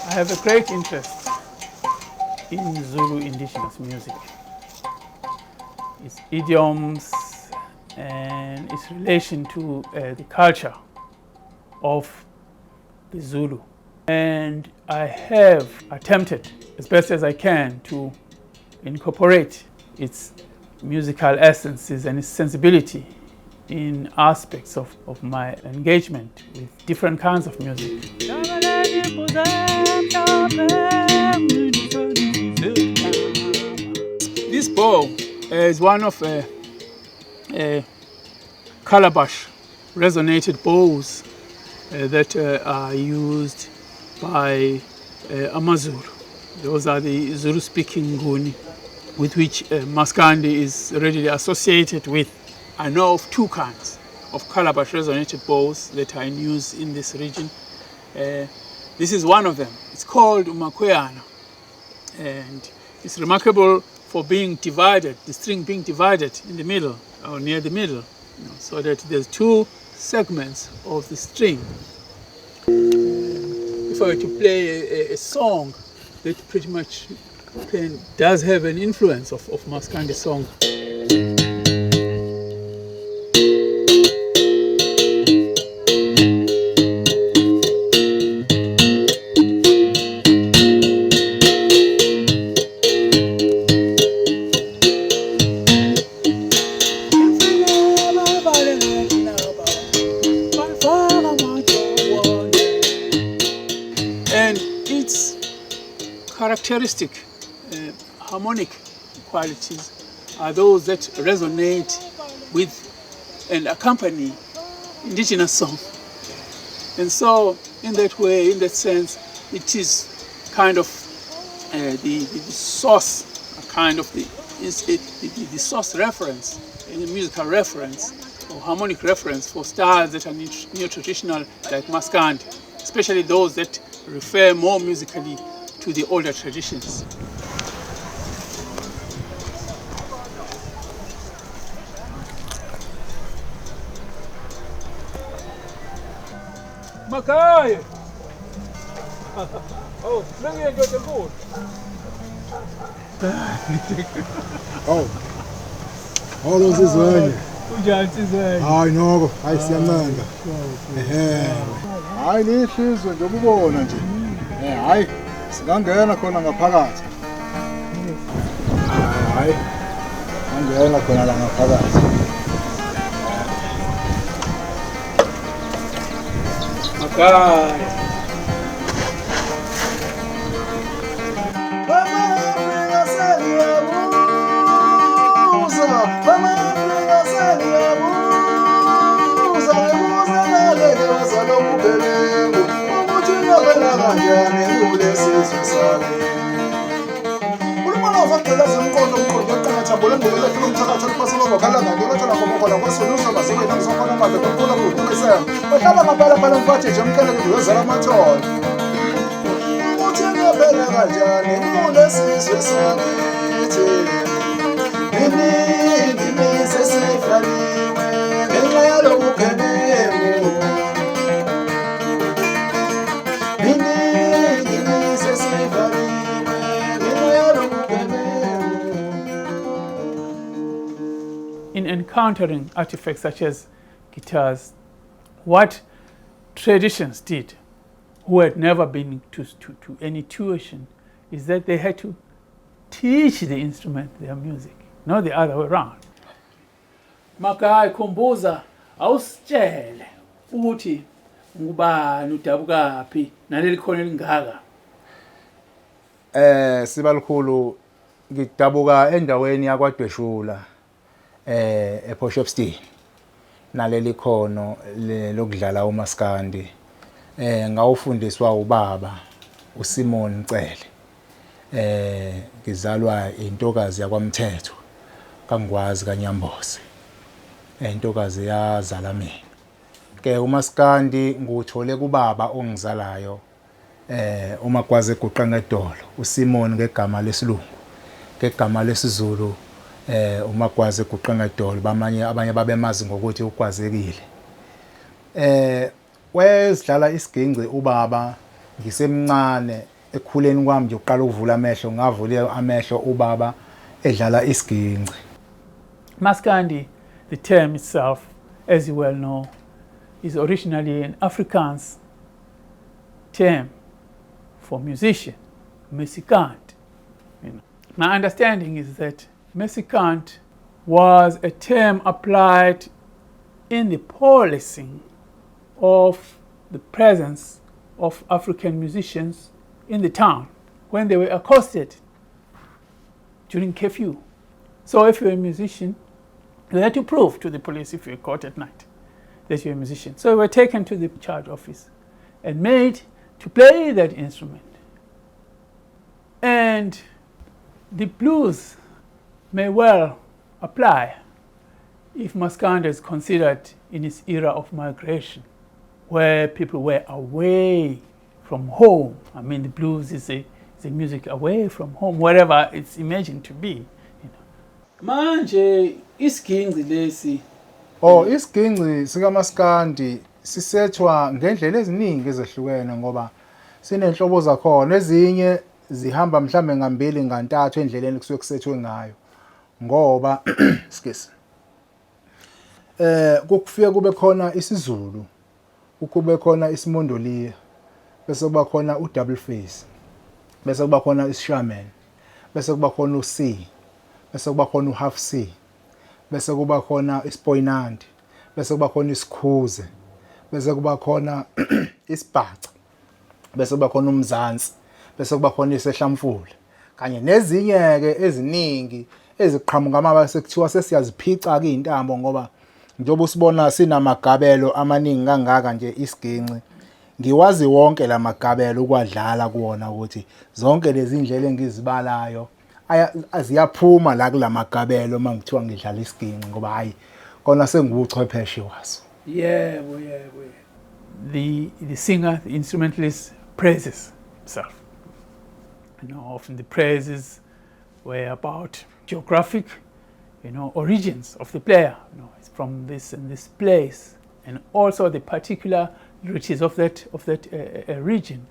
I have a great interest in Zulu indigenous music, its idioms and its relation to the culture of the Zulu. And I have attempted as best as I can to incorporate its musical essences and its sensibility in aspects of my engagement with different kinds of music. This bow is one of a calabash resonated bows that are used by Amazulu. Those are the Zulu-speaking Nguni with which Maskandi is readily associated with. I know of two kinds of calabash resonated bows that are in use in this region. This is one of them. It's called umakweyana, and it's remarkable for being divided, the string being divided in the middle or near the middle, so that there's two segments of the string. If I were to play a song that pretty much does have an influence of Maskandi's song. And its characteristic harmonic qualities are those that resonate with and accompany indigenous song. And so in that way, in that sense, it is kind of the source, kind of the source reference, and a musical reference or harmonic reference for styles that are neo-traditional like Maskandi, especially those that refer more musically to the older traditions. Makai! Oh, let me go to board. Oh, all those is one. Hayi noko, hayi siyamnanda. Hayi lihlizwe nje ubona nje. Hayi singangena khona ngaphakathi. Hayi. Angena khona la ngaphakathi. Makai! In encountering artifacts such as guitars, what traditions did, who had never been to any tuition, is that they had to teach the instrument their music, not the other way around. Makai, khumbuza awusitshele ukuthi ngubani udabukaphi naleli khona elingaka. Sibalikhulu ngidabuka endaweni yakwaDweshula ePoshopstein naleli khono lokudlala uMaskandi ngawufundiswa ubaba uSimon Cele ngizalwa intokazi yakwaMthetho kangikwazi kaNyamboze intokazi yazala mina ke uMaskandi nguthole kubaba ongizalayo uma kwaze eguqa ngedolo uSimon ngegama lesilungu ngegama lesizulu uma kwaze eguqa ngedolo abanye babemazi ngokuthi ukwazekile wezidlala isiginci ubaba ngisemncane ekukhuleni kwami nje uqala ukuvula amehlo ngavula amehlo ubaba edlala isiginci. Maskandi, the term itself, as you well know, is originally an Afrikaans term for musician, muzikant. My understanding is that muzikant was a term applied in the policing of the presence of African musicians in the town when they were accosted during curfew. So if you're a musician, you had to prove to the police if you were caught at night that you're a musician. So you were taken to the charge office and made to play that instrument. And the blues may well apply if Maskandi is considered in its era of migration, where people were away from home. I mean, the blues is a music away from home, wherever it's imagined to be. Manje isiginci lesi Isiginci sikaMaskandi sisethwa ngendlela eziningi ezehlukene ngoba sinenhlobo zakhona. Ezinye zihamba mhlambe ngambili ngantathu endleleni kusuke kusethwe ngayo ngoba skisi kufike kube khona isiZulu, kube khona isimondoliya, bese kuba khona udouble face, bese kuba khona ishaman, bese kuba khona uC, bese kuba khona uhalf C, bese kuba khona ispoinandi, bese kuba khona isikhuze, bese kuba khona isibhaca, bese kuba khona umzansi, bese kuba khona isehlamfula kanye nezinye ke eziningi eziqhamuka amaba sekuthiwa sesiyaziphica ke intambo ngoba njengoba usibona sinamagabelo amaningi kangaka nje isiginci. Ngiwazi wonke lamagabelo ukwadlala kuona ukuthi zonke lezi indlela engizibalayo aziyaphuma la kulamagabelo mangithiwa ngidlala isiginci ngoba hayi kona sengibuchwepheshe waso. Yebo. The singer, the instrumentalist praises himself. Often the praises were about geographic, origins of the player. It's from this and this place, and also the particular riches of that region.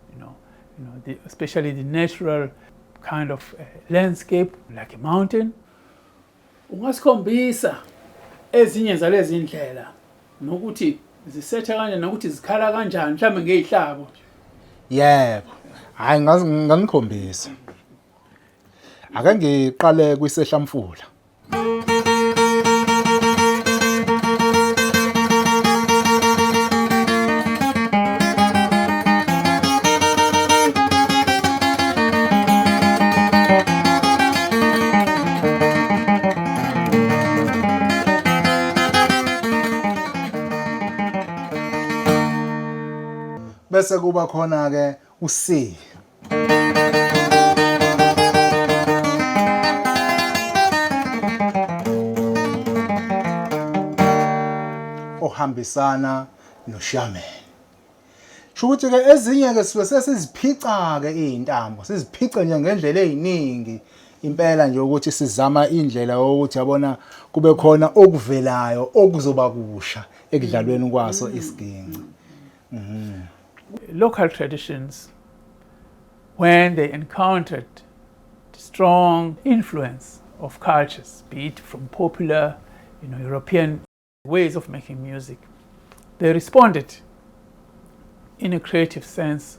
Especially the natural kind of landscape, like a mountain. Ungasikhombisa ezinye zalezi indlela nokuthi zisetha kanjani nokuthi zikhala kanjani mhlawumbe ngezihlabo. Yebo. Hayi nginikhombisa. Ake ngiqale kwisehlamfula. Bese kuba khona ke uC. Ohambisana noshaman. Shukuthi ke ezinye ke sesiziphica ke izintambo, siziphice nje ngendlela eziningi impela nje ukuthi sizama indlela yokuthi yabona kube khona okuvelayo okuzoba kusha ekudlalweni kwaso isiginci. Local traditions, when they encountered the strong influence of cultures, be it from popular, European ways of making music, they responded in a creative sense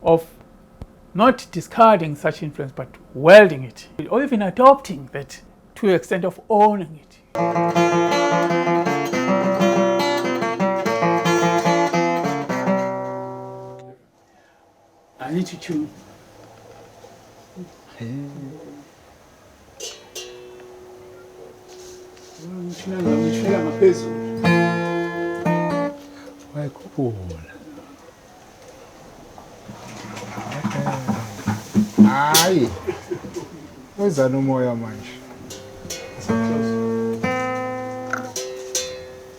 of not discarding such influence, but welding it, or even adopting that to the extent of owning it. I need to tune. Hayi. Wenza nomoya manje.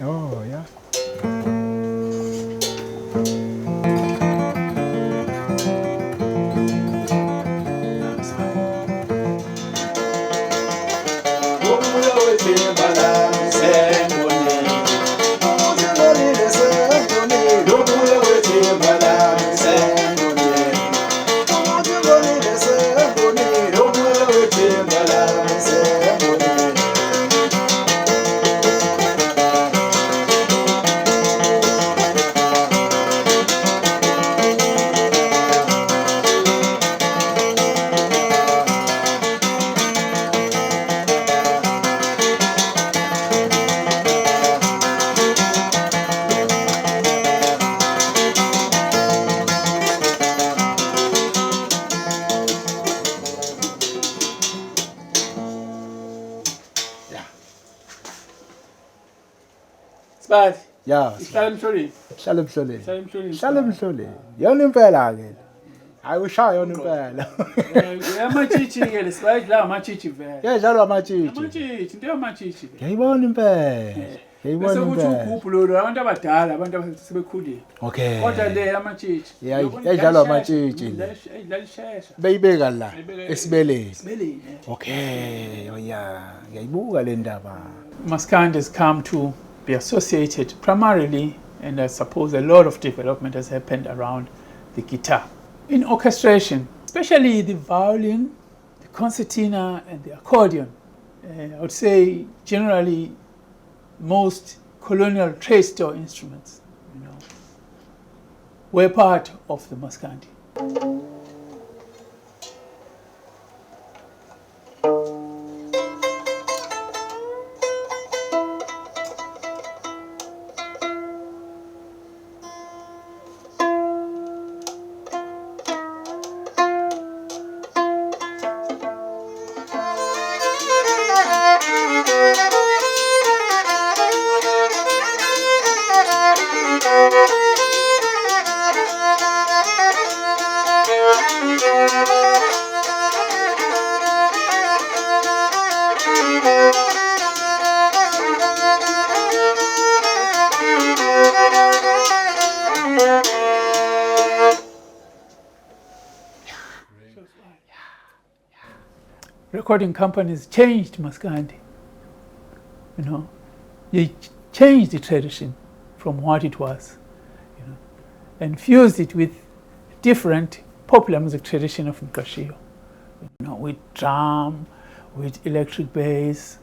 Oh, yeah. Bad. Ya. Ihlala emhloleni. Hlala emhloleni. Ihlala emhloleni. Hlala emhloleni. Yona impela ke. Hayi ushaya yona impela. Amatshitshi ke lesibadla amatshitshi vele. Yedlalwa amatshitshi. Amatshitshi, into yamatshitshi. Ngiyayibona impela. Ngiyayibona Bese kuthi impela. ugubhu lo abantu abadala, abantu asebekhulile. Okay. Kodwa le amatshitshi. Yayidlalwa amatshitshi. Idlala ishesha. Beyibeka la esibeleni. Sibeleni. Okay. Oya, ngiyayibuka le ndaba. Maskandi has come to be associated primarily, and I suppose a lot of development has happened around the guitar. In orchestration, especially the violin, the concertina, and the accordion, I would say generally most colonial trade store instruments, were part of the Maskandi. Recording companies changed Maskandi. They changed the tradition from what it was, and fused it with different popular music tradition of Nkashiyo, with drum, with electric bass,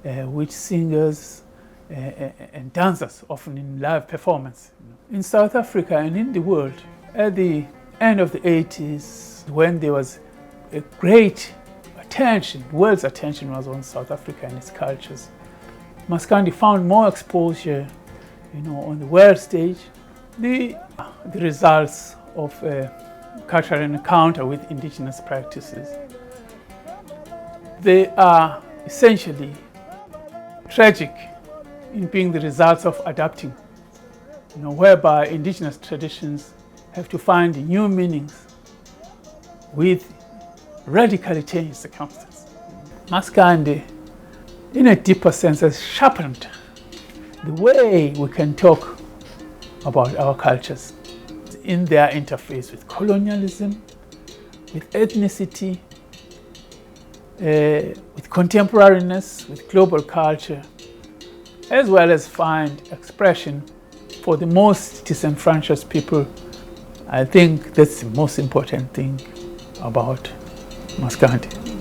with singers and dancers, often in live performance. In South Africa and in the world, at the end of the 80s, when there was a great attention, world's attention was on South Africa and its cultures, Maskandi found more exposure, on the world stage. The results of cultural encounter with indigenous practices, they are essentially tragic in being the results of adapting, whereby indigenous traditions have to find new meanings with radically changed circumstances. Maskandi, in a deeper sense, has sharpened the way we can talk about our cultures in their interface with colonialism, with ethnicity, with contemporariness, with global culture, as well as find expression for the most disenfranchised people. I think that's the most important thing about Maskandi.